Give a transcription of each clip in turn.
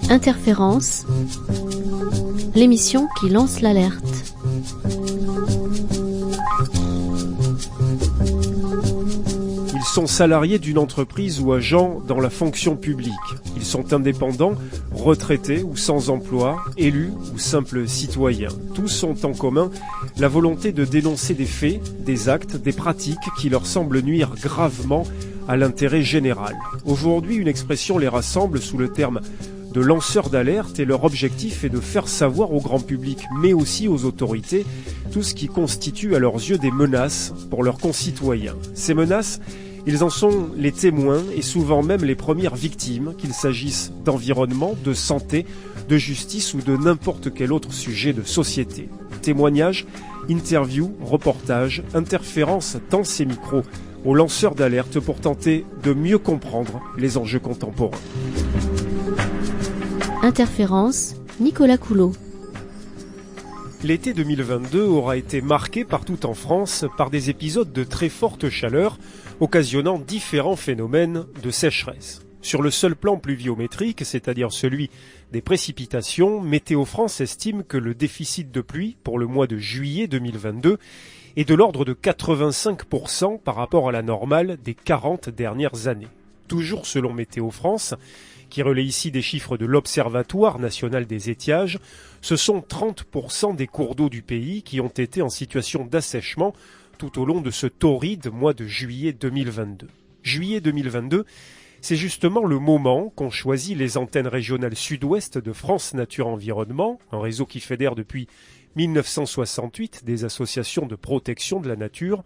Interférence, l'émission qui lance l'alerte. Ils sont salariés d'une entreprise ou agents dans la fonction publique. Ils sont indépendants, retraités ou sans emploi, élus ou simples citoyens. Tous ont en commun la volonté de dénoncer des faits, des actes, des pratiques qui leur semblent nuire gravement à l'intérêt général. Aujourd'hui, une expression les rassemble sous le terme de lanceurs d'alerte et leur objectif est de faire savoir au grand public, mais aussi aux autorités, tout ce qui constitue à leurs yeux des menaces pour leurs concitoyens. Ces menaces, ils en sont les témoins et souvent même les premières victimes, qu'il s'agisse d'environnement, de santé, de justice ou de n'importe quel autre sujet de société. Témoignages, interviews, reportages, interférences dans ces micros aux lanceurs d'alerte pour tenter de mieux comprendre les enjeux contemporains. Interférence, Nicolas Coulot. L'été 2022 aura été marqué partout en France par des épisodes de très forte chaleur, occasionnant différents phénomènes de sécheresse. Sur le seul plan pluviométrique, c'est-à-dire celui des précipitations, Météo France estime que le déficit de pluie pour le mois de juillet 2022 est de l'ordre de 85% par rapport à la normale des 40 dernières années. Toujours selon Météo France, qui relaie ici des chiffres de l'Observatoire national des étiages, ce sont 30% des cours d'eau du pays qui ont été en situation d'assèchement tout au long de ce torride mois de juillet 2022. Juillet 2022, c'est justement le moment qu'ont choisi les antennes régionales sud-ouest de France Nature Environnement, un réseau qui fédère depuis 1968 des associations de protection de la nature,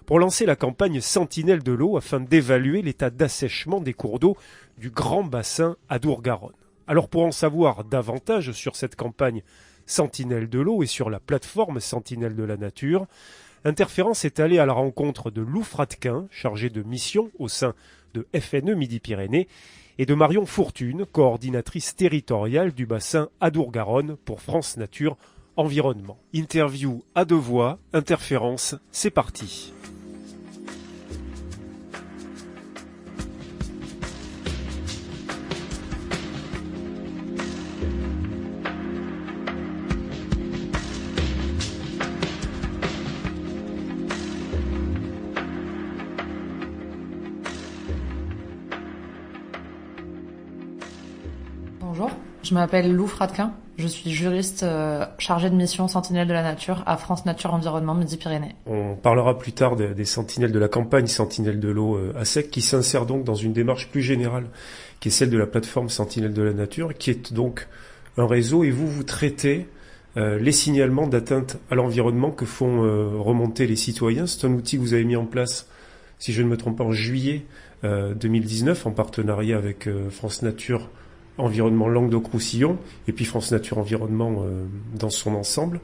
pour lancer la campagne Sentinelle de l'eau afin d'évaluer l'état d'assèchement des cours d'eau du grand bassin Adour-Garonne. Alors pour en savoir davantage sur cette campagne Sentinelle de l'eau et sur la plateforme Sentinelle de la nature, Interférence est allée à la rencontre de Lou Fratquin, chargé de mission au sein de FNE Midi-Pyrénées, et de Marion Fourtune, coordinatrice territoriale du bassin Adour-Garonne pour France Nature Environnement. Interview à deux voix, Interférence, c'est parti. Bonjour, je m'appelle Lou Fratquin, je suis juriste chargée de mission Sentinelle de la Nature à France Nature Environnement Midi-Pyrénées. On parlera plus tard des sentinelles de la campagne Sentinelle de l'eau à sec qui s'insère donc dans une démarche plus générale qui est celle de la plateforme Sentinelle de la Nature qui est donc un réseau et vous traitez les signalements d'atteinte à l'environnement que font remonter les citoyens. C'est un outil que vous avez mis en place, si je ne me trompe pas, en juillet 2019 en partenariat avec France Nature Environnement Languedoc-Roussillon et puis France Nature Environnement dans son ensemble.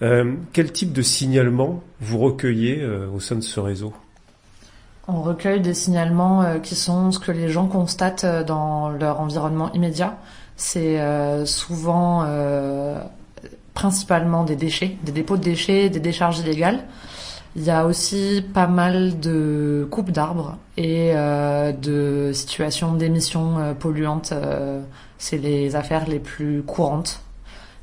Quel type de signalement vous recueillez au sein de ce réseau ? On recueille des signalements qui sont ce que les gens constatent dans leur environnement immédiat. C'est souvent principalement des déchets, des dépôts de déchets, des décharges illégales. Il y a aussi pas mal de coupes d'arbres et de situations d'émissions polluantes. C'est les affaires les plus courantes.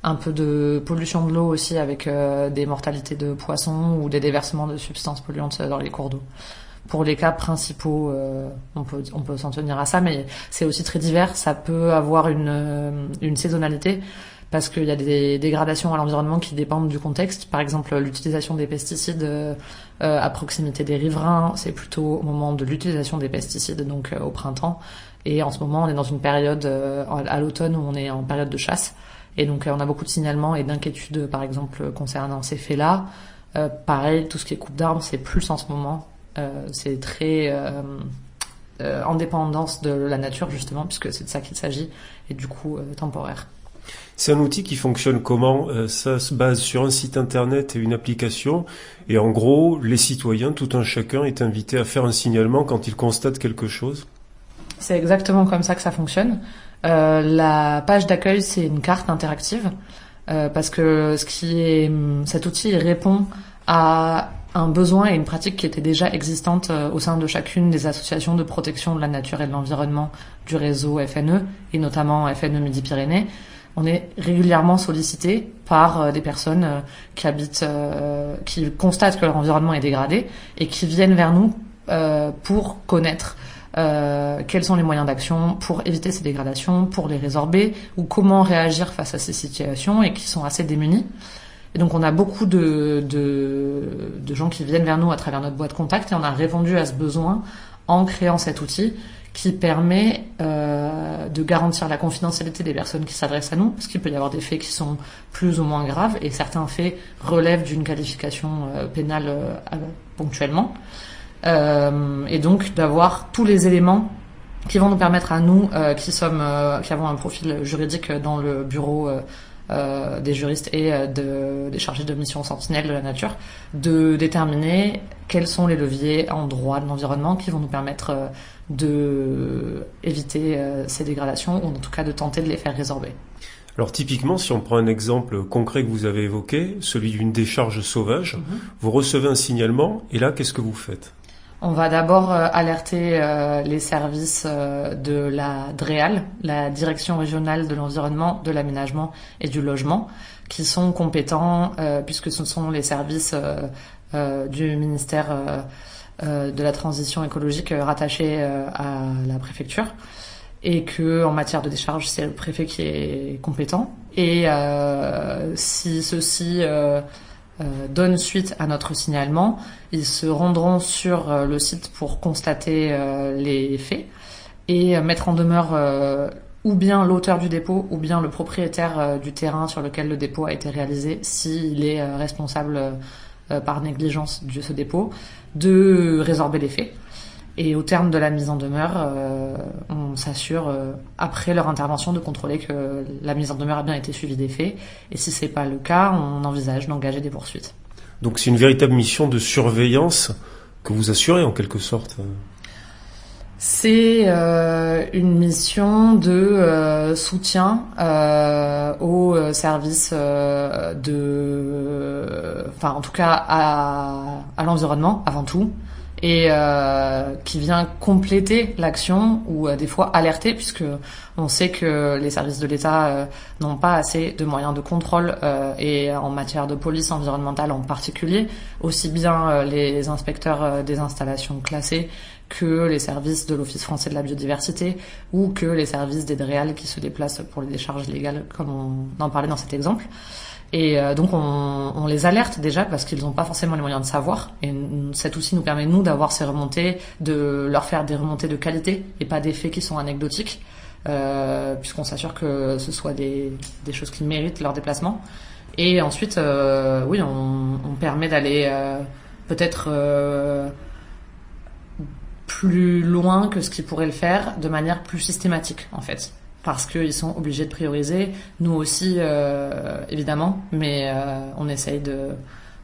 Un peu de pollution de l'eau aussi avec des mortalités de poissons ou des déversements de substances polluantes dans les cours d'eau. Pour les cas principaux, on peut s'en tenir à ça, mais c'est aussi très divers. Ça peut avoir une saisonnalité. Parce qu'il y a des dégradations à l'environnement qui dépendent du contexte. Par exemple, l'utilisation des pesticides à proximité des riverains, c'est plutôt au moment de l'utilisation des pesticides, donc au printemps. Et en ce moment, on est dans une période à l'automne où on est en période de chasse. Et donc, on a beaucoup de signalements et d'inquiétudes, par exemple, concernant ces faits-là. Pareil, tout ce qui est coupe d'arbres, c'est plus en ce moment. C'est très en dépendance de la nature, justement, puisque c'est de ça qu'il s'agit, et du coup, temporaire. C'est un outil qui fonctionne comment ? Ça se base sur un site internet et une application. Et en gros, les citoyens, tout un chacun, est invité à faire un signalement quand il constate quelque chose. C'est exactement comme ça que ça fonctionne. La page d'accueil, c'est une carte interactive. Parce que cet outil répond à un besoin et une pratique qui était déjà existante au sein de chacune des associations de protection de la nature et de l'environnement du réseau FNE, et notamment FNE Midi-Pyrénées. On est régulièrement sollicité par des personnes qui habitent, qui constatent que leur environnement est dégradé et qui viennent vers nous pour connaître quels sont les moyens d'action pour éviter ces dégradations, pour les résorber, ou comment réagir face à ces situations, et qui sont assez démunis. Et donc on a beaucoup de gens qui viennent vers nous à travers notre boîte contact, et on a répondu à ce besoin en créant cet outil qui permet de garantir la confidentialité des personnes qui s'adressent à nous, parce qu'il peut y avoir des faits qui sont plus ou moins graves, et certains faits relèvent d'une qualification pénale ponctuellement. Et donc d'avoir tous les éléments qui vont nous permettre à nous, qui avons un profil juridique dans le bureau des juristes et des chargés de mission sentinelle de la nature, de déterminer quels sont les leviers en droit de l'environnement qui vont nous permettre de éviter ces dégradations, ou en tout cas de tenter de les faire résorber. Alors typiquement, si on prend un exemple concret que vous avez évoqué, celui d'une décharge sauvage, vous recevez un signalement, et là, qu'est-ce que vous faites ? On va d'abord alerter les services de la DREAL, la Direction régionale de l'environnement, de l'aménagement et du logement, qui sont compétents puisque ce sont les services du ministère de la transition écologique rattachés à la préfecture, et que en matière de décharge, c'est le préfet qui est compétent. Et si ceux-ci donnent suite à notre signalement, ils se rendront sur le site pour constater les faits et mettre en demeure ou bien l'auteur du dépôt ou bien le propriétaire du terrain sur lequel le dépôt a été réalisé, s'il est responsable par négligence de ce dépôt, de résorber les faits. Et au terme de la mise en demeure, on s'assure, après leur intervention, de contrôler que la mise en demeure a bien été suivie des faits. Et si c'est pas le cas, on envisage d'engager des poursuites. Donc c'est une véritable mission de surveillance que vous assurez en quelque sorte. C'est une mission de soutien aux services en tout cas à l'environnement avant tout, et qui vient compléter l'action ou des fois alerter, puisque on sait que les services de l'État n'ont pas assez de moyens de contrôle et en matière de police environnementale en particulier, aussi bien les inspecteurs des installations classées que les services de l'Office français de la biodiversité ou que les services des DREAL qui se déplacent pour les décharges légales, comme on en parlait dans cet exemple. Et donc on les alerte déjà parce qu'ils n'ont pas forcément les moyens de savoir, et cet outil nous permet nous d'avoir ces remontées, de leur faire des remontées de qualité et pas des faits qui sont anecdotiques, puisqu'on s'assure que ce soit des choses qui méritent leur déplacement. Et ensuite oui, on permet d'aller peut-être plus loin que ce qu'ils pourraient le faire de manière plus systématique en fait. Parce qu'ils sont obligés de prioriser, nous aussi évidemment, mais on essaye de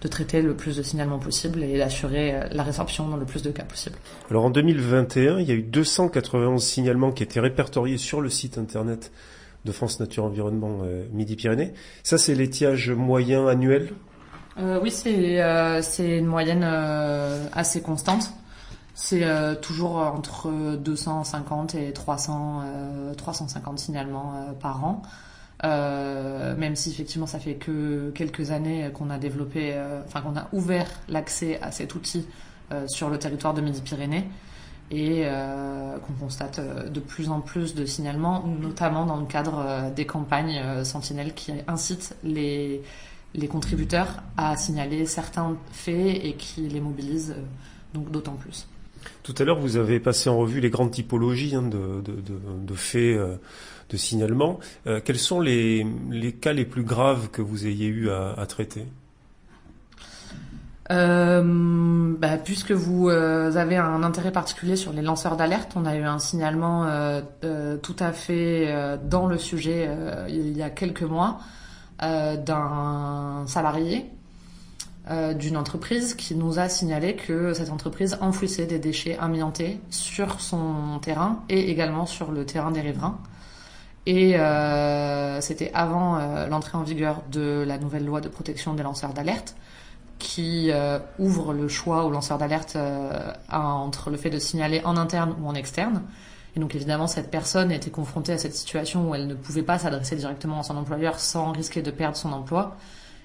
traiter le plus de signalements possible et d'assurer la résorption dans le plus de cas possible. Alors en 2021, il y a eu 291 signalements qui étaient répertoriés sur le site internet de France Nature Environnement Midi-Pyrénées. Ça, c'est l'étiage moyen annuel ? Oui, c'est une moyenne assez constante. C'est toujours entre 250 et 350 signalements par an. Même si effectivement ça fait que quelques années qu'on a développé, qu'on a ouvert l'accès à cet outil sur le territoire de Midi-Pyrénées, et qu'on constate de plus en plus de signalements, notamment dans le cadre des campagnes Sentinelle qui incitent les contributeurs à signaler certains faits et qui les mobilisent donc d'autant plus. Tout à l'heure, vous avez passé en revue les grandes typologies de faits de signalement. Quels sont les cas les plus graves que vous ayez eu à traiter ? Puisque vous avez un intérêt particulier sur les lanceurs d'alerte, on a eu un signalement tout à fait dans le sujet il y a quelques mois d'un salarié d'une entreprise qui nous a signalé que cette entreprise enfouissait des déchets amiantés sur son terrain et également sur le terrain des riverains. Et c'était avant l'entrée en vigueur de la nouvelle loi de protection des lanceurs d'alerte. qui ouvre le choix au lanceur d'alerte entre le fait de signaler en interne ou en externe. Et donc évidemment, cette personne était confrontée à cette situation où elle ne pouvait pas s'adresser directement à son employeur sans risquer de perdre son emploi.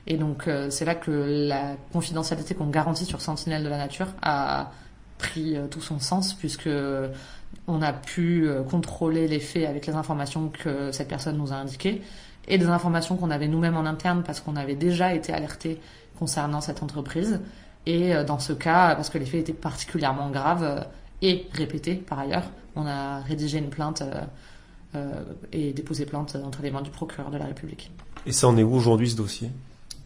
Et donc c'est là que la confidentialité qu'on garantit sur Sentinelle de la Nature a pris tout son sens, puisque on a pu contrôler les faits avec les informations que cette personne nous a indiquées et des informations qu'on avait nous-mêmes en interne parce qu'on avait déjà été alertés concernant cette entreprise. Et dans ce cas, parce que les faits étaient particulièrement graves et répétés par ailleurs, on a rédigé une plainte et déposé plainte entre les mains du procureur de la République. Et ça en est où aujourd'hui ce dossier ?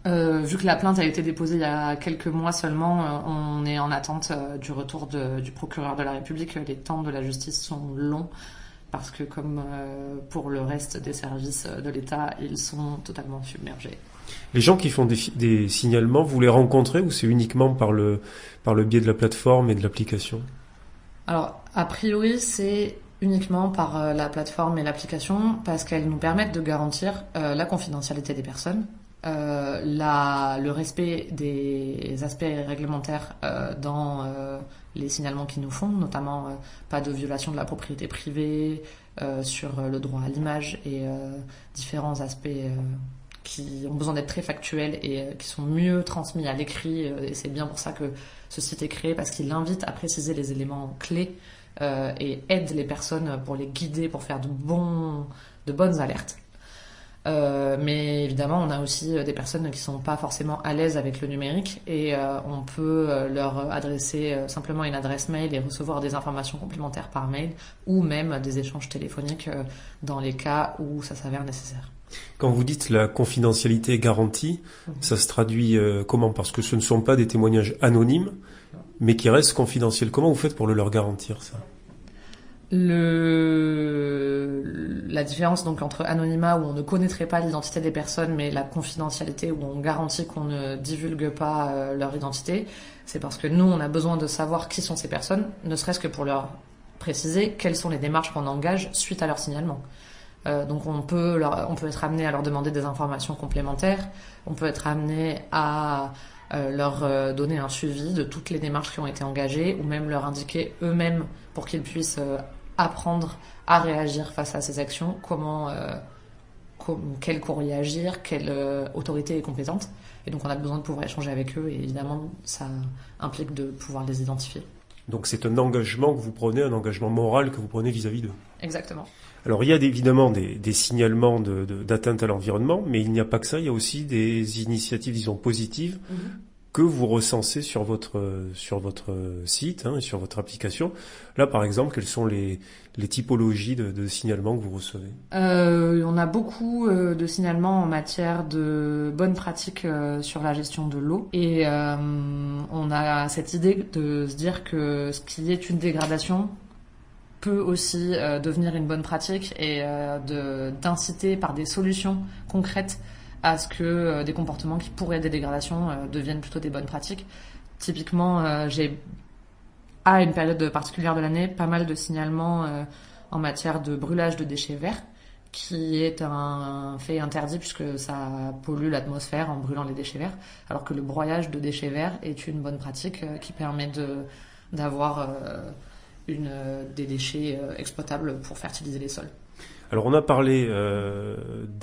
Vu que la plainte a été déposée il y a quelques mois seulement, on est en attente du retour du procureur de la République. Les temps de la justice sont longs parce que comme pour le reste des services de l'État, ils sont totalement submergés. Les gens qui font des signalements, vous les rencontrez ou c'est uniquement par le biais de la plateforme et de l'application ? Alors, a priori, c'est uniquement par la plateforme et l'application parce qu'elles nous permettent de garantir la confidentialité des personnes, le respect des aspects réglementaires dans les signalements qu'ils nous font, notamment pas de violation de la propriété privée, sur le droit à l'image et différents aspects qui ont besoin d'être très factuels et qui sont mieux transmis à l'écrit. Et c'est bien pour ça que ce site est créé, parce qu'il invite à préciser les éléments clés et aide les personnes pour les guider, pour faire de bonnes alertes. Mais évidemment, on a aussi des personnes qui sont pas forcément à l'aise avec le numérique et on peut leur adresser simplement une adresse mail et recevoir des informations complémentaires par mail ou même des échanges téléphoniques dans les cas où ça s'avère nécessaire. Quand vous dites la confidentialité est garantie, ça se traduit comment ? Parce que ce ne sont pas des témoignages anonymes, mais qui restent confidentiels. Comment vous faites pour le leur garantir, ça ? La différence donc entre anonymat où on ne connaîtrait pas l'identité des personnes mais la confidentialité où on garantit qu'on ne divulgue pas leur identité, c'est parce que nous on a besoin de savoir qui sont ces personnes, ne serait-ce que pour leur préciser quelles sont les démarches qu'on engage suite à leur signalement. Donc on peut être amené à leur demander des informations complémentaires, on peut être amené à leur donner un suivi de toutes les démarches qui ont été engagées ou même leur indiquer eux-mêmes pour qu'ils puissent apprendre à réagir face à ces actions, quel courrier agir, quelle autorité est compétente. Et donc on a besoin de pouvoir échanger avec eux et évidemment ça implique de pouvoir les identifier. Donc c'est un engagement que vous prenez, un engagement moral que vous prenez vis-à-vis d'eux. Exactement. Alors il y a évidemment des signalements d'atteinte à l'environnement, mais il n'y a pas que ça, il y a aussi des initiatives, disons, positives que vous recensez sur votre site et sur votre application. Là, par exemple, quelles sont les typologies de signalements que vous recevez ? On a beaucoup de signalements en matière de bonnes pratiques sur la gestion de l'eau. Et on a cette idée de se dire que ce qui est une dégradation peut aussi devenir une bonne pratique et d'inciter par des solutions concrètes à ce que des comportements qui pourraient être des dégradations deviennent plutôt des bonnes pratiques. Typiquement, j'ai à une période particulière de l'année pas mal de signalements en matière de brûlage de déchets verts, qui est un fait interdit puisque ça pollue l'atmosphère en brûlant les déchets verts, alors que le broyage de déchets verts est une bonne pratique qui permet d'avoir des déchets exploitables pour fertiliser les sols. Alors on a parlé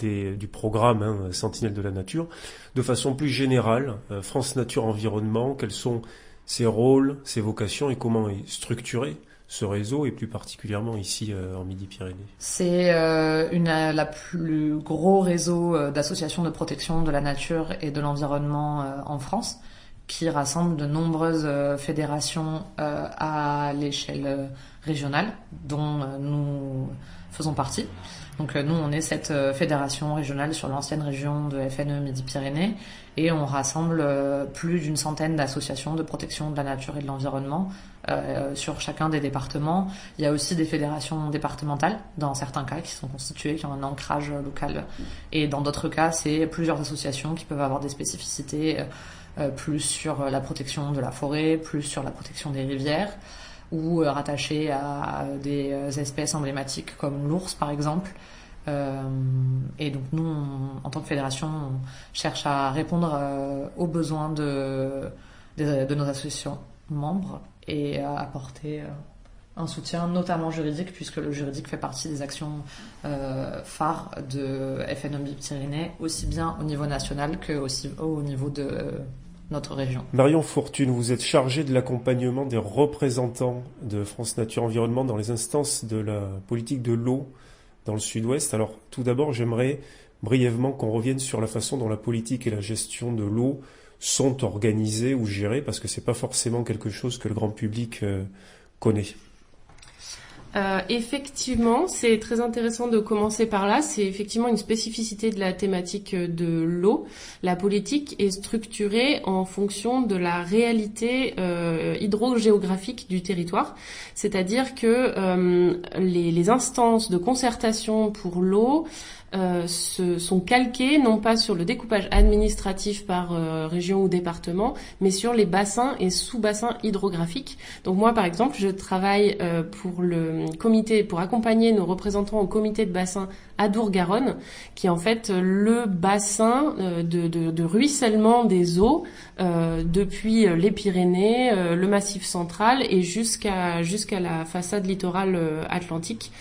du programme Sentinelle de la Nature. De façon plus générale, France Nature Environnement, quels sont ses rôles, ses vocations et comment est structuré ce réseau et plus particulièrement ici en Midi-Pyrénées ? C'est la plus gros réseau d'associations de protection de la nature et de l'environnement en France, qui rassemble de nombreuses fédérations à l'échelle régionale, dont nous faisons partie. Donc nous, on est cette fédération régionale sur l'ancienne région de FNE Midi-Pyrénées et on rassemble plus d'une centaine d'associations de protection de la nature et de l'environnement sur chacun des départements. Il y a aussi des fédérations départementales, dans certains cas, qui sont constituées, qui ont un ancrage local. Et dans d'autres cas, c'est plusieurs associations qui peuvent avoir des spécificités plus sur la protection de la forêt, plus sur la protection des rivières, ou rattachées à des espèces emblématiques comme l'ours par exemple, Et donc nous, en tant que fédération, on cherche à répondre aux besoins de nos associations membres et à apporter un soutien notamment juridique, puisque le juridique fait partie des actions phares de FNE Midi-Pyrénées, aussi bien au niveau national que aussi au niveau de notre région. Marion Fortune, vous êtes chargée de l'accompagnement des représentants de France Nature Environnement dans les instances de la politique de l'eau dans le Sud-Ouest. Alors tout d'abord, j'aimerais brièvement qu'on revienne sur la façon dont la politique et la gestion de l'eau sont organisées ou gérées, parce que c'est pas forcément quelque chose que le grand public connaît. Effectivement, c'est très intéressant de commencer par là. C'est effectivement une spécificité de la thématique de l'eau. La politique est structurée en fonction de la réalité hydrogéographique du territoire. C'est-à-dire que les instances de concertation pour l'eau sont calqués non pas sur le découpage administratif par région ou département, mais sur les bassins et sous-bassins hydrographiques. Donc moi, par exemple, je travaille pour accompagner nos représentants au comité de bassin Adour-Garonne, qui est en fait le bassin de ruissellement des eaux depuis les Pyrénées, le Massif central et jusqu'à la façade littorale atlantique.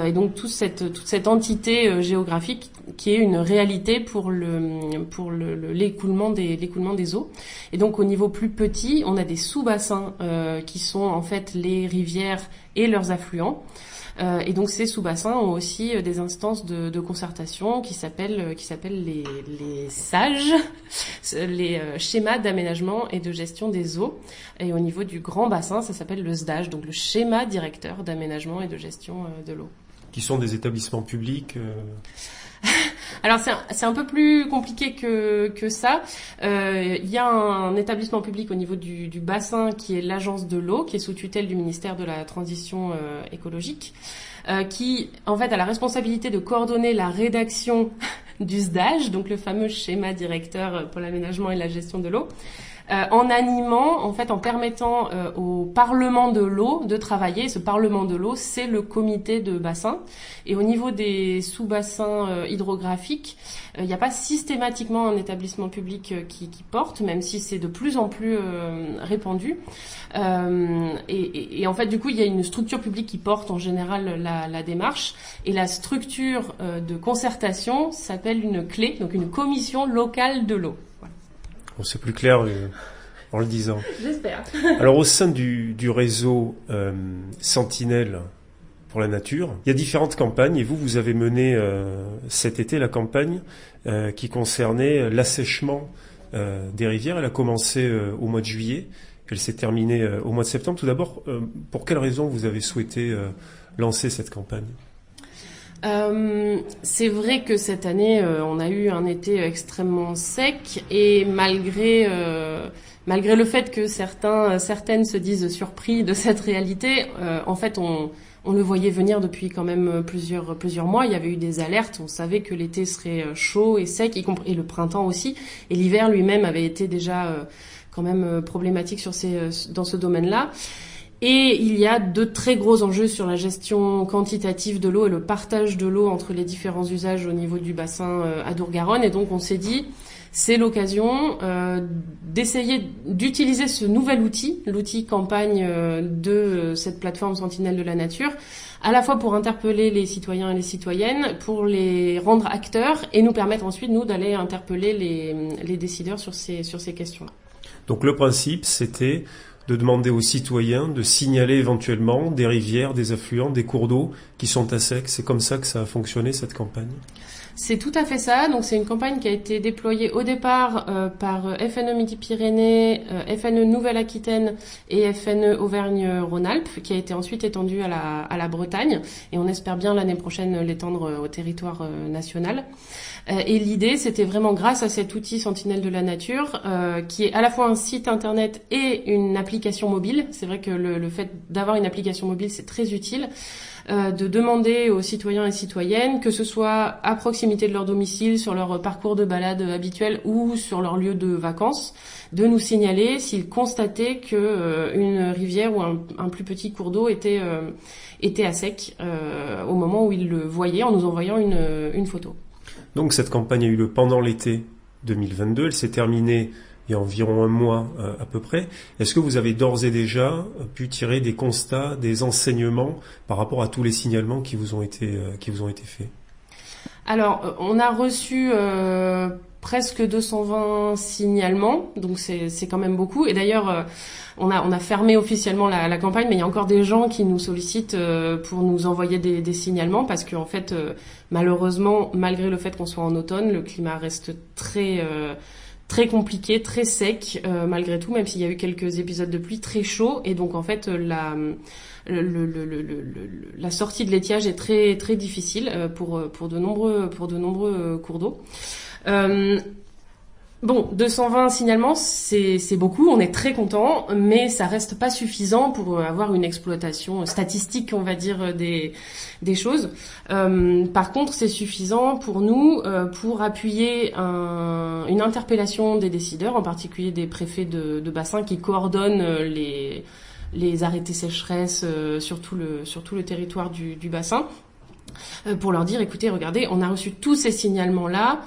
Et donc toute cette entité géographique qui est une réalité pour l'écoulement des eaux. Et donc au niveau plus petit, on a des sous-bassins qui sont en fait les rivières et leurs affluents. Et donc ces sous-bassins ont aussi des instances de concertation qui s'appellent les SAGE, les schémas d'aménagement et de gestion des eaux. Et au niveau du grand bassin, ça s'appelle le SDAGE, donc le schéma directeur d'aménagement et de gestion de l'eau. Qui sont des établissements publics Alors c'est un peu plus compliqué que ça. Il y a un établissement public au niveau du bassin qui est l'agence de l'eau, qui est sous tutelle du ministère de la Transition écologique, qui en fait a la responsabilité de coordonner la rédaction du SDAGE, donc le fameux schéma directeur pour l'aménagement et la gestion de l'eau. En animant, en fait, en permettant au Parlement de l'eau de travailler. Ce Parlement de l'eau, c'est le comité de bassin. Et au niveau des sous-bassins hydrographiques, il n'y a pas systématiquement un établissement public qui porte, même si c'est de plus en plus répandu. Et en fait, du coup, il y a une structure publique qui porte en général la démarche. Et la structure de concertation s'appelle une CLÉ, donc une commission locale de l'eau. Bon, c'est plus clair en le disant. J'espère. Alors au sein du réseau Sentinelle pour la nature, il y a différentes campagnes et vous avez mené cet été la campagne qui concernait l'assèchement des rivières. Elle a commencé au mois de juillet, elle s'est terminée au mois de septembre. Tout d'abord, pour quelles raisons vous avez souhaité lancer cette campagne ? C'est vrai que cette année, on a eu un été extrêmement sec et malgré le fait que certaines se disent surpris de cette réalité, en fait, on le voyait venir depuis quand même plusieurs mois. Il y avait eu des alertes, on savait que l'été serait chaud et sec, et le printemps aussi, et l'hiver lui-même avait été déjà quand même problématique dans ce domaine-là. Et il y a de très gros enjeux sur la gestion quantitative de l'eau et le partage de l'eau entre les différents usages au niveau du bassin Adour-Garonne. Et donc on s'est dit, c'est l'occasion d'essayer d'utiliser ce nouvel outil, l'outil campagne de cette plateforme Sentinelle de la Nature, à la fois pour interpeller les citoyens et les citoyennes, pour les rendre acteurs et nous permettre ensuite, nous, d'aller interpeller les décideurs sur ces questions-là. Donc le principe, c'était de demander aux citoyens de signaler éventuellement des rivières, des affluents, des cours d'eau qui sont à sec. C'est comme ça que ça a fonctionné, cette campagne ? C'est tout à fait ça. Donc c'est une campagne qui a été déployée au départ par FNE Midi-Pyrénées, FNE Nouvelle-Aquitaine et FNE Auvergne-Rhône-Alpes, qui a été ensuite étendue à la Bretagne. Et on espère bien l'année prochaine l'étendre au territoire national. Et l'idée, c'était vraiment grâce à cet outil Sentinelle de la Nature, qui est à la fois un site internet et une application mobile. C'est vrai que le fait d'avoir une application mobile, c'est très utile. De demander aux citoyens et citoyennes, que ce soit à proximité de leur domicile, sur leur parcours de balade habituel ou sur leur lieu de vacances, de nous signaler s'ils constataient que une rivière ou un plus petit cours d'eau était à sec au moment où ils le voyaient, en nous envoyant une photo. Donc cette campagne a eu lieu pendant l'été 2022, elle s'est terminée il y a environ un mois à peu près. Est-ce que vous avez d'ores et déjà pu tirer des constats, des enseignements par rapport à tous les signalements qui vous ont été faits? Alors, on a reçu presque 220 signalements, donc c'est quand même beaucoup. Et d'ailleurs, on a fermé officiellement la campagne, mais il y a encore des gens qui nous sollicitent pour nous envoyer des signalements, parce qu'en fait, malheureusement, malgré le fait qu'on soit en automne, le climat reste très compliqué, très sec, malgré tout, même s'il y a eu quelques épisodes de pluie très chauds. Et donc en fait la sortie de l'étiage est très très difficile pour de nombreux cours d'eau. Bon, 220 signalements, c'est beaucoup, on est très content, mais ça reste pas suffisant pour avoir une exploitation statistique, on va dire, des choses. Par contre, c'est suffisant pour nous pour appuyer une interpellation des décideurs, en particulier des préfets de bassin qui coordonnent les arrêtés sécheresse sur tout le territoire du bassin. Pour leur dire, écoutez, regardez, on a reçu tous ces signalements-là.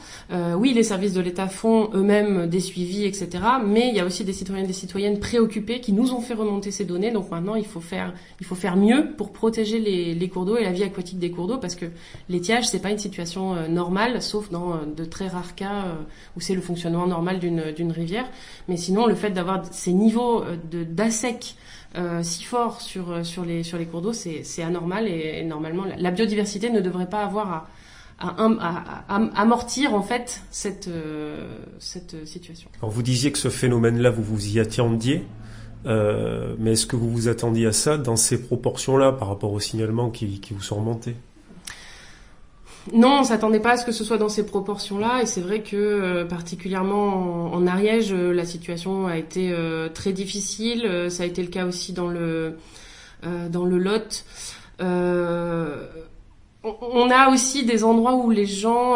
Oui, les services de l'État font eux-mêmes des suivis, etc. Mais il y a aussi des citoyens et des citoyennes préoccupés qui nous ont fait remonter ces données. Donc maintenant, il faut faire mieux pour protéger les cours d'eau et la vie aquatique des cours d'eau, parce que l'étiage, c'est pas une situation normale, sauf dans de très rares cas où c'est le fonctionnement normal d'une rivière. Mais sinon, le fait d'avoir ces niveaux d'assec si fort sur les cours d'eau, c'est anormal, et normalement la biodiversité ne devrait pas avoir à amortir en fait cette situation. Alors vous disiez que ce phénomène-là, vous vous y attendiez, mais est-ce que vous vous attendiez à ça dans ces proportions-là par rapport aux signalements qui vous sont remontés? Non, on s'attendait pas à ce que ce soit dans ces proportions-là, et c'est vrai que particulièrement en Ariège, la situation a été très difficile. Ça a été le cas aussi dans le Lot. On a aussi des endroits où les gens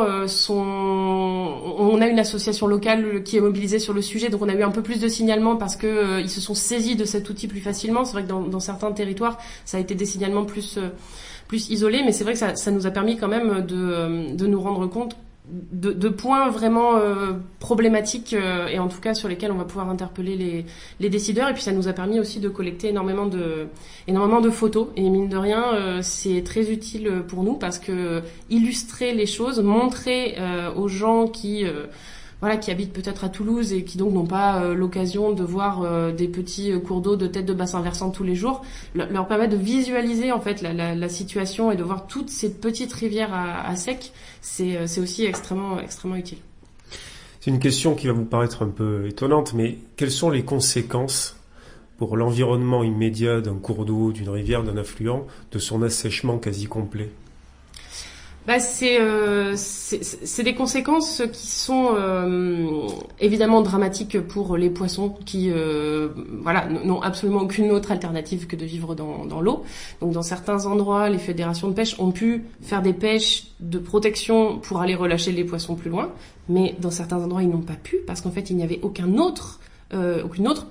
on a une association locale qui est mobilisée sur le sujet, donc on a eu un peu plus de signalements parce que ils se sont saisis de cet outil plus facilement. C'est vrai que dans certains territoires, ça a été des signalements plus isolés, mais c'est vrai que ça nous a permis quand même de nous rendre compte de points vraiment problématiques, et en tout cas sur lesquels on va pouvoir interpeller les décideurs. Et puis ça nous a permis aussi de collecter énormément de photos, et mine de rien c'est très utile pour nous, parce que illustrer les choses, montrer aux gens qui habitent peut-être à Toulouse et qui donc n'ont pas l'occasion de voir des petits cours d'eau de tête de bassin versant tous les jours, leur permet de visualiser en fait la situation, et de voir toutes ces petites rivières à sec. C'est aussi extrêmement utile. C'est une question qui va vous paraître un peu étonnante, mais quelles sont les conséquences pour l'environnement immédiat d'un cours d'eau, d'une rivière, d'un affluent, de son assèchement quasi complet? C'est des conséquences qui sont évidemment dramatiques pour les poissons qui n'ont absolument aucune autre alternative que de vivre dans l'eau. Donc dans certains endroits, les fédérations de pêche ont pu faire des pêches de protection pour aller relâcher les poissons plus loin, mais dans certains endroits ils n'ont pas pu, parce qu'en fait il n'y avait aucune autre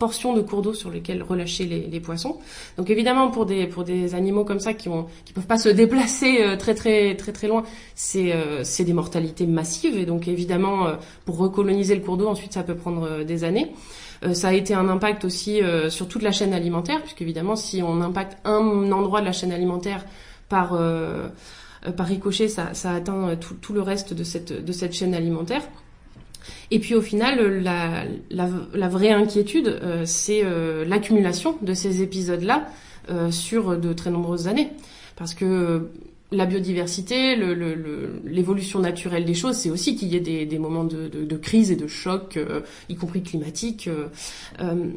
portion de cours d'eau sur lesquels relâcher les poissons. Donc évidemment pour des animaux comme ça qui peuvent pas se déplacer très très très très loin, c'est des mortalités massives, et donc évidemment pour recoloniser le cours d'eau ensuite ça peut prendre des années. Ça a été un impact aussi sur toute la chaîne alimentaire, puisque évidemment si on impacte un endroit de la chaîne alimentaire par ricochet, ça atteint tout le reste de cette chaîne alimentaire. Et puis au final, la vraie inquiétude, c'est l'accumulation de ces épisodes-là sur de très nombreuses années. Parce que la biodiversité, l'évolution naturelle des choses, c'est aussi qu'il y ait des moments de crise et de choc, y compris climatiques.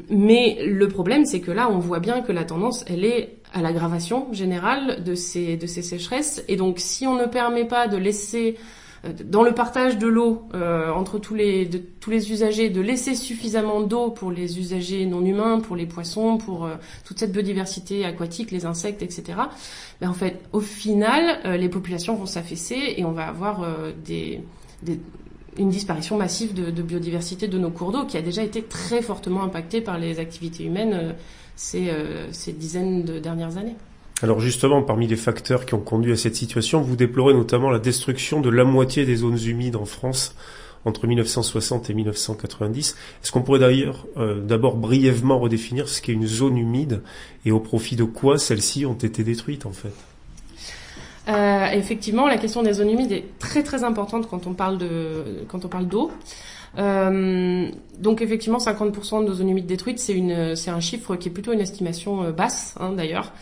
Mais le problème, c'est que là, on voit bien que la tendance, elle est à l'aggravation générale de ces sécheresses. Et donc, si on ne permet pas de laisser dans le partage de l'eau entre tous les usagers, de laisser suffisamment d'eau pour les usagers non humains, pour les poissons, pour toute cette biodiversité aquatique, les insectes, etc. En fait, au final, les populations vont s'affaisser et on va avoir une disparition massive de biodiversité de nos cours d'eau qui a déjà été très fortement impactée par les activités humaines ces dizaines de dernières années. Alors justement, parmi les facteurs qui ont conduit à cette situation, vous déplorez notamment la destruction de la moitié des zones humides en France entre 1960 et 1990. Est-ce qu'on pourrait d'ailleurs d'abord brièvement redéfinir ce qu'est une zone humide et au profit de quoi celles-ci ont été détruites en fait ? Effectivement, la question des zones humides est très très importante quand on parle d'eau. Donc effectivement, 50% de nos zones humides détruites, c'est un chiffre qui est plutôt une estimation basse, d'ailleurs.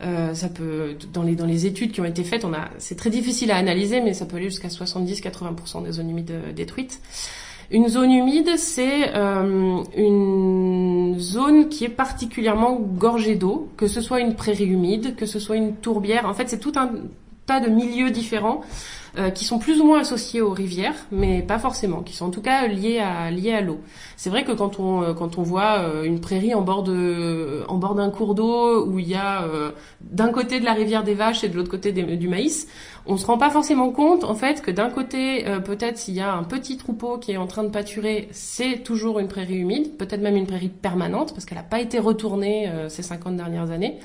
Ça peut, dans les études qui ont été faites, c'est très difficile à analyser, mais ça peut aller jusqu'à 70-80% des zones humides détruites. Une zone humide, c'est une zone qui est particulièrement gorgée d'eau, que ce soit une prairie humide, que ce soit une tourbière. En fait, c'est tout un tas de milieux différents qui sont plus ou moins associés aux rivières, mais pas forcément, qui sont en tout cas liés à l'eau. C'est vrai que quand on voit une prairie en bord d'un cours d'eau où il y a d'un côté de la rivière des vaches et de l'autre côté du maïs, on se rend pas forcément compte en fait que d'un côté peut-être s'il y a un petit troupeau qui est en train de pâturer, c'est toujours une prairie humide, peut-être même une prairie permanente parce qu'elle n'a pas été retournée ces 50 dernières années.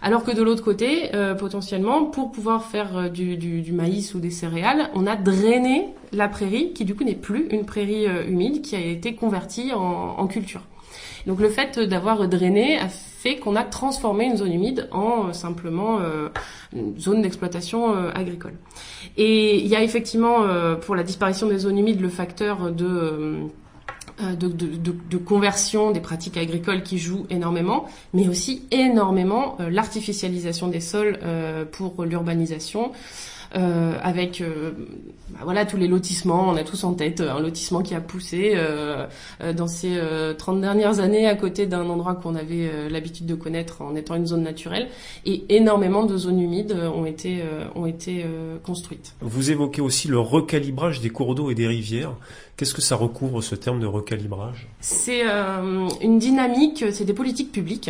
Alors que de l'autre côté, potentiellement, pour pouvoir faire du maïs ou des céréales, on a drainé la prairie, qui du coup n'est plus une prairie humide, qui a été convertie en culture. Donc le fait d'avoir drainé a fait qu'on a transformé une zone humide en simplement une zone d'exploitation agricole. Et il y a effectivement, pour la disparition des zones humides, le facteur de conversion des pratiques agricoles qui jouent énormément, mais aussi énormément l'artificialisation des sols pour l'urbanisation, avec tous les lotissements. On a tous en tête un lotissement qui a poussé dans ces 30 dernières années à côté d'un endroit qu'on avait l'habitude de connaître en étant une zone naturelle, et énormément de zones humides ont été construites. Vous évoquez aussi le recalibrage des cours d'eau et des rivières. Qu'est-ce que ça recouvre, ce terme de recalibrage ? C'est une dynamique, c'est des politiques publiques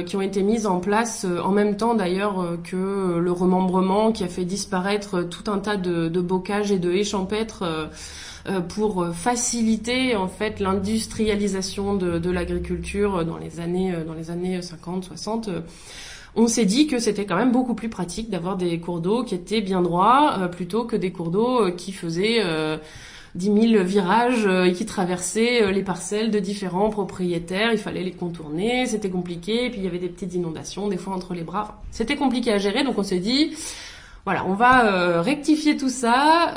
qui ont été mises en place en même temps d'ailleurs que le remembrement qui a fait disparaître tout un tas de bocages et de haies champêtres pour faciliter en fait l'industrialisation de l'agriculture dans les années 50, 60. On s'est dit que c'était quand même beaucoup plus pratique d'avoir des cours d'eau qui étaient bien droits plutôt que des cours d'eau qui faisaient 10 000 virages et qui traversaient les parcelles de différents propriétaires. Il fallait les contourner, c'était compliqué, et puis il y avait des petites inondations, des fois entre les bras. Enfin, c'était compliqué à gérer, donc on s'est dit, voilà, on va rectifier tout ça,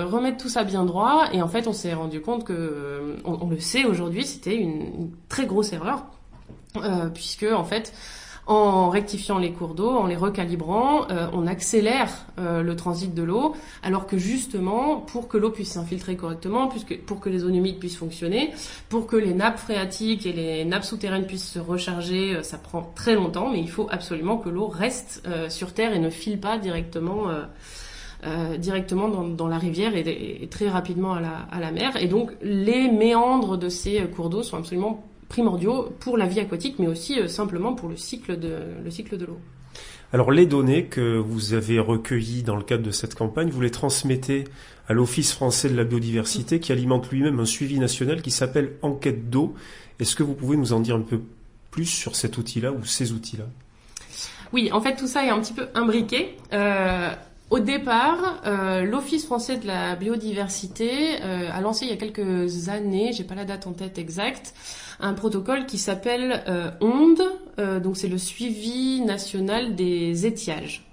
remettre tout ça bien droit, et en fait on s'est rendu compte que, on le sait aujourd'hui, c'était une très grosse erreur, puisque en fait, en rectifiant les cours d'eau, en les recalibrant, on accélère le transit de l'eau, alors que justement, pour que l'eau puisse s'infiltrer correctement, pour que les zones humides puissent fonctionner, pour que les nappes phréatiques et les nappes souterraines puissent se recharger, ça prend très longtemps, mais il faut absolument que l'eau reste sur terre et ne file pas directement dans la rivière et très rapidement à la mer. Et donc, les méandres de ces cours d'eau sont absolument primordiaux pour la vie aquatique, mais aussi simplement pour le cycle de l'eau. Alors les données que vous avez recueillies dans le cadre de cette campagne, vous les transmettez à l'Office français de la biodiversité qui alimente lui-même un suivi national qui s'appelle Enquête d'eau. Est-ce que vous pouvez nous en dire un peu plus sur cet outil-là ou ces outils-là ? Oui, en fait tout ça est un petit peu imbriqué. Au départ, l'Office français de la biodiversité a lancé il y a quelques années, j'ai pas la date en tête exacte, un protocole qui s'appelle ONDE, donc c'est le suivi national des étiages.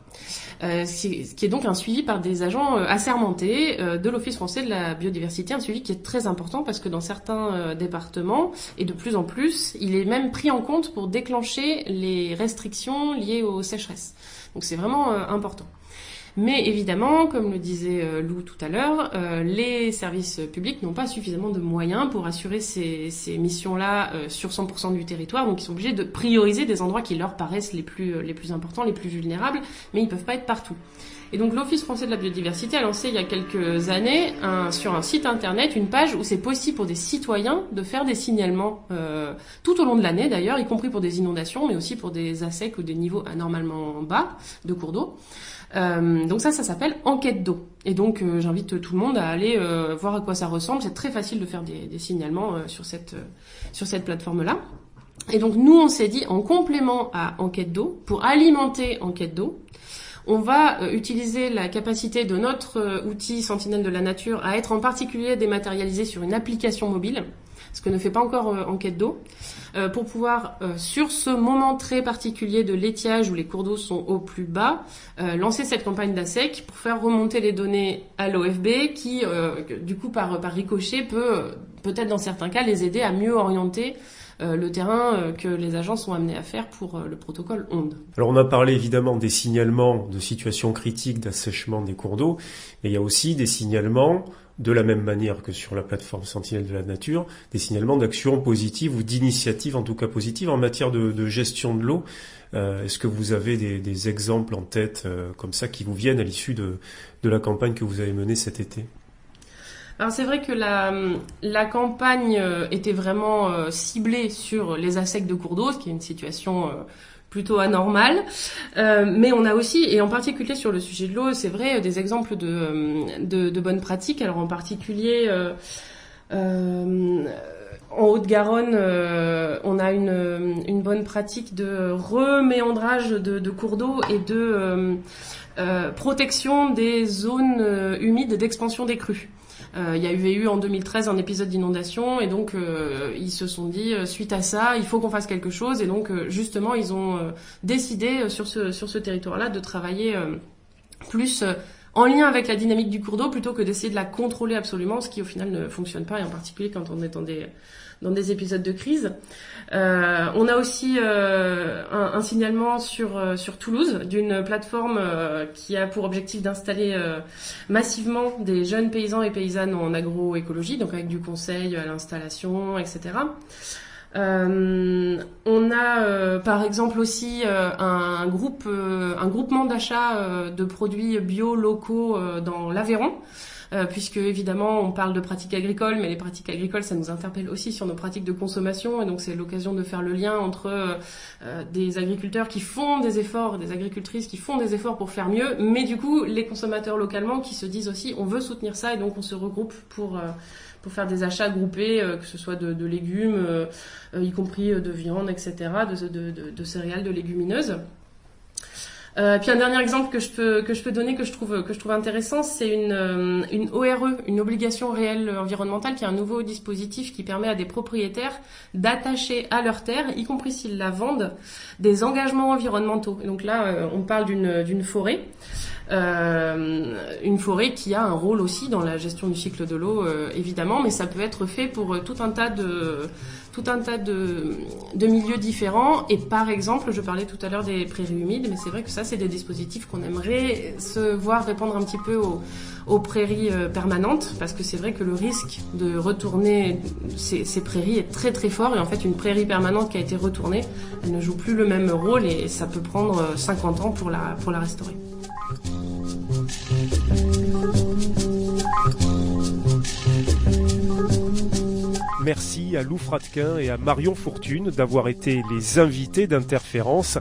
Qui est donc un suivi par des agents assermentés de l'Office français de la biodiversité, un suivi qui est très important parce que dans certains départements, et de plus en plus, il est même pris en compte pour déclencher les restrictions liées aux sécheresses. Donc c'est vraiment important. Mais évidemment, comme le disait Lou tout à l'heure, les services publics n'ont pas suffisamment de moyens pour assurer ces missions-là sur 100% du territoire, donc ils sont obligés de prioriser des endroits qui leur paraissent les plus importants, les plus vulnérables, mais ils peuvent pas être partout. Et donc l'Office français de la biodiversité a lancé il y a quelques années sur un site internet une page où c'est possible pour des citoyens de faire des signalements tout au long de l'année d'ailleurs, y compris pour des inondations, mais aussi pour des assecs ou des niveaux anormalement bas de cours d'eau. Donc ça s'appelle enquête d'eau. Et donc j'invite tout le monde à aller voir à quoi ça ressemble. C'est très facile de faire des signalements sur cette plateforme-là. Et donc nous on s'est dit en complément à enquête d'eau, pour alimenter enquête d'eau, on va utiliser la capacité de notre outil Sentinelle de la Nature à être en particulier dématérialisé sur une application mobile, ce que ne fait pas encore enquête d'eau, pour pouvoir, sur ce moment très particulier de l'étiage où les cours d'eau sont au plus bas, lancer cette campagne d'ASSEC pour faire remonter les données à l'OFB qui, du coup, par ricochet, peut-être dans certains cas, les aider à mieux orienter le terrain que les agences sont amenés à faire pour le protocole ondes. Alors on a parlé évidemment des signalements de situations critiques d'assèchement des cours d'eau, mais il y a aussi des signalements, de la même manière que sur la plateforme Sentinelle de la Nature, des signalements d'actions positives ou d'initiatives en tout cas positives en matière de gestion de l'eau. Est-ce que vous avez des exemples en tête comme ça qui vous viennent à l'issue de la campagne que vous avez menée cet été ? Alors c'est vrai que la campagne était vraiment ciblée sur les assecs de cours d'eau, ce qui est une situation plutôt anormale. Mais on a aussi, et en particulier sur le sujet de l'eau, c'est vrai, des exemples de bonnes pratiques. Alors en particulier, en Haute-Garonne, on a une bonne pratique de reméandrage de cours d'eau et de protection des zones humides d'expansion des crues. Il y a eu en 2013 un épisode d'inondation et donc ils se sont dit suite à ça il faut qu'on fasse quelque chose et donc justement ils ont décidé sur ce territoire-là de travailler plus en lien avec la dynamique du cours d'eau plutôt que d'essayer de la contrôler absolument, ce qui au final ne fonctionne pas et en particulier quand on est dans des épisodes de crise. On a aussi un signalement sur Toulouse d'une plateforme qui a pour objectif d'installer massivement des jeunes paysans et paysannes en agroécologie, donc avec du conseil à l'installation, etc. On a par exemple aussi un groupement d'achat de produits bio locaux dans l'Aveyron. Puisque évidemment on parle de pratiques agricoles, mais les pratiques agricoles ça nous interpelle aussi sur nos pratiques de consommation et donc c'est l'occasion de faire le lien entre des agriculteurs qui font des efforts, des agricultrices qui font des efforts pour faire mieux, mais du coup les consommateurs localement qui se disent aussi on veut soutenir ça et donc on se regroupe pour faire des achats groupés, que ce soit de légumes, y compris de viande, etc., de céréales, de légumineuses. Puis un dernier exemple que je peux donner que je trouve intéressant, c'est une ORE, une obligation réelle environnementale, qui est un nouveau dispositif qui permet à des propriétaires d'attacher à leur terre, y compris s'ils la vendent, des engagements environnementaux. Et donc là, on parle d'une forêt. Une forêt qui a un rôle aussi dans la gestion du cycle de l'eau, évidemment, mais ça peut être fait pour tout un tas de milieux différents. Et par exemple, je parlais tout à l'heure des prairies humides, mais c'est vrai que ça, c'est des dispositifs qu'on aimerait se voir répandre un petit peu aux prairies permanentes, parce que c'est vrai que le risque de retourner ces prairies est très très fort, et en fait une prairie permanente qui a été retournée, elle ne joue plus le même rôle et ça peut prendre 50 ans pour la restaurer. Merci à Lou Fratquin et à Marion Fortune d'avoir été les invités d'Interférence.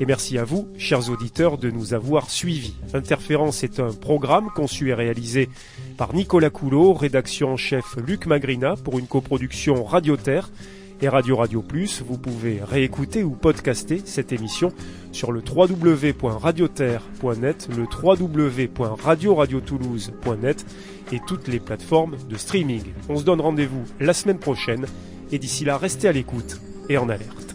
Et merci à vous, chers auditeurs, de nous avoir suivis. Interférence est un programme conçu et réalisé par Nicolas Coulot, rédaction en chef Luc Magrina pour une coproduction Radio Terre et Radio Plus. Vous pouvez réécouter ou podcaster cette émission sur le www.radioterre.net, le www.radioradiotoulouse.net et toutes les plateformes de streaming. On se donne rendez-vous la semaine prochaine et d'ici là, restez à l'écoute et en alerte.